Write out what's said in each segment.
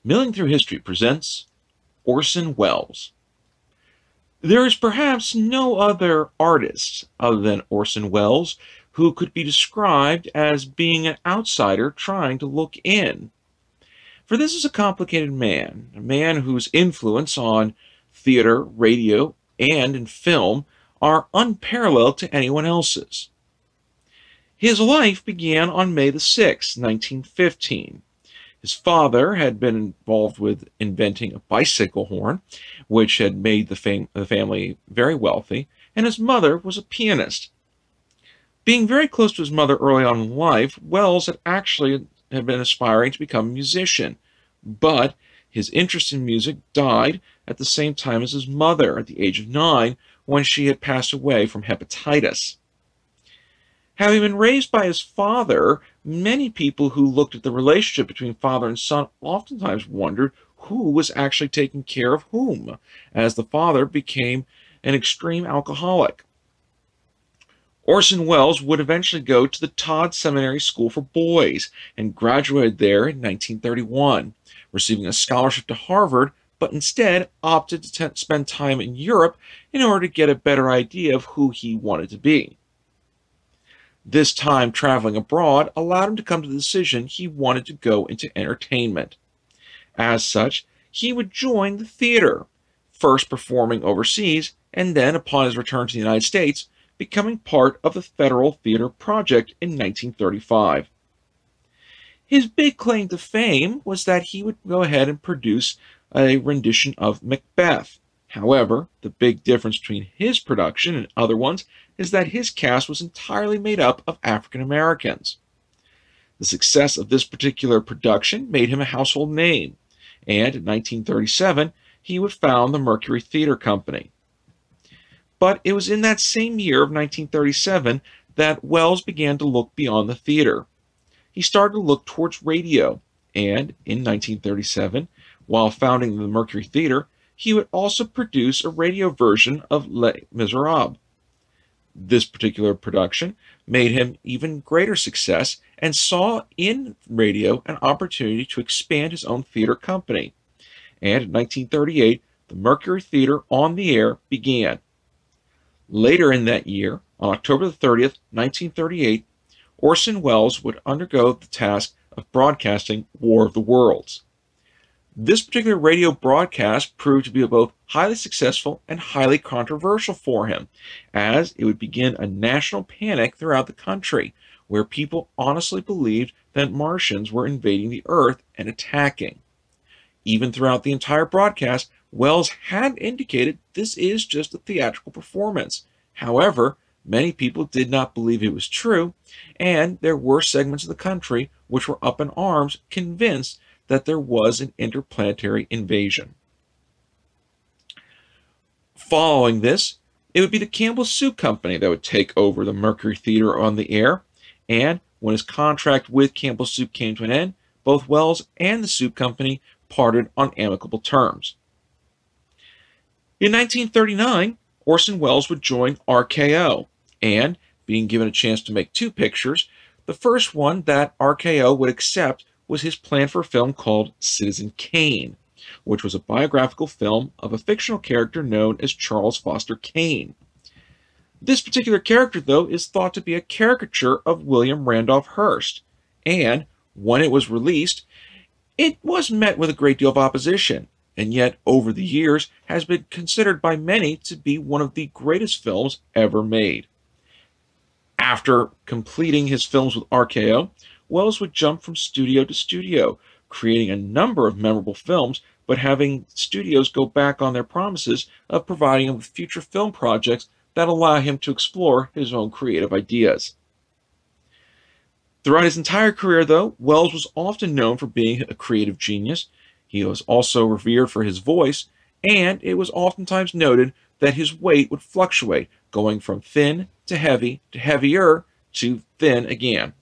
Milling Through History presents Orson Welles. There is perhaps no other artist other than Orson Welles who could be described as being an outsider trying to look in. For this is a complicated man, a man whose influence on theater, radio, and in film are unparalleled to anyone else's. His life began on May the 6th, 1915. His father had been involved with inventing a bicycle horn, which had made the family very wealthy, and his mother was a pianist. Being very close to his mother early on in life, Welles had been aspiring to become a musician, but his interest in music died at the same time as his mother at the age of 9, when she had passed away from hepatitis. Having been raised by his father, many people who looked at the relationship between father and son oftentimes wondered who was actually taking care of whom, as the father became an extreme alcoholic. Orson Welles would eventually go to the Todd Seminary School for Boys and graduated there in 1931, receiving a scholarship to Harvard, but instead opted to spend time in Europe in order to get a better idea of who he wanted to be. This time traveling abroad allowed him to come to the decision he wanted to go into entertainment. As such, he would join the theater, first performing overseas, and then, upon his return to the United States, becoming part of the Federal Theater Project in 1935. His big claim to fame was that he would go ahead and produce a rendition of Macbeth. However, the big difference between his production and other ones is that his cast was entirely made up of African Americans. The success of this particular production made him a household name, and in 1937 he would found the Mercury Theater Company. But it was in that same year of 1937 that Welles began to look beyond the theater. He started to look towards radio, and in 1937, while founding the Mercury Theater, he would also produce a radio version of Les Miserables. This particular production made him even greater success and saw in radio an opportunity to expand his own theater company. And in 1938, the Mercury Theater on the Air began. Later in that year, on October 30th, 1938, Orson Welles would undergo the task of broadcasting War of the Worlds. This particular radio broadcast proved to be both highly successful and highly controversial for him, as it would begin a national panic throughout the country, where people honestly believed that Martians were invading the Earth and attacking. Even throughout the entire broadcast, Welles had indicated this is just a theatrical performance. However, many people did not believe it was true, and there were segments of the country which were up in arms, convinced that there was an interplanetary invasion. Following this, it would be the Campbell Soup Company that would take over the Mercury Theater on the Air, and when his contract with Campbell Soup came to an end, both Welles and the Soup Company parted on amicable terms. In 1939, Orson Welles would join RKO, and being given a chance to make 2 pictures, the first one that RKO would accept was his plan for a film called Citizen Kane, which was a biographical film of a fictional character known as Charles Foster Kane. This particular character, though, is thought to be a caricature of William Randolph Hearst, and when it was released, it was met with a great deal of opposition, and yet over the years has been considered by many to be one of the greatest films ever made. After completing his films with RKO, Welles would jump from studio to studio, creating a number of memorable films, but having studios go back on their promises of providing him with future film projects that allow him to explore his own creative ideas. Throughout his entire career, though, Welles was often known for being a creative genius. He was also revered for his voice, and it was oftentimes noted that his weight would fluctuate, going from thin to heavier to thin again.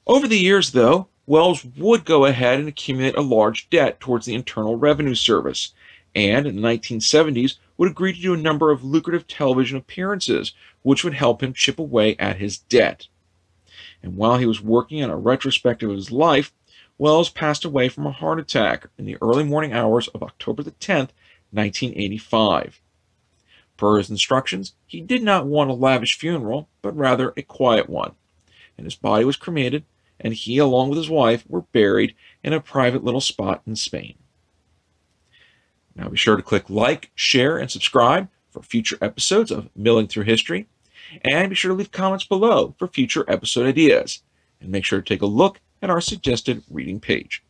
Over the years, though, Welles would go ahead and accumulate a large debt towards the Internal Revenue Service, and in the 1970s would agree to do a number of lucrative television appearances, which would help him chip away at his debt. And while he was working on a retrospective of his life, Wells passed away from a heart attack in the early morning hours of October the 10th, 1985. Per his instructions, he did not want a lavish funeral, but rather a quiet one, and his body was cremated, and he, along with his wife, were buried in a private little spot in Spain. Now be sure to click like, share, and subscribe for future episodes of Milling Through History, and be sure to leave comments below for future episode ideas, and make sure to take a look at our suggested reading page.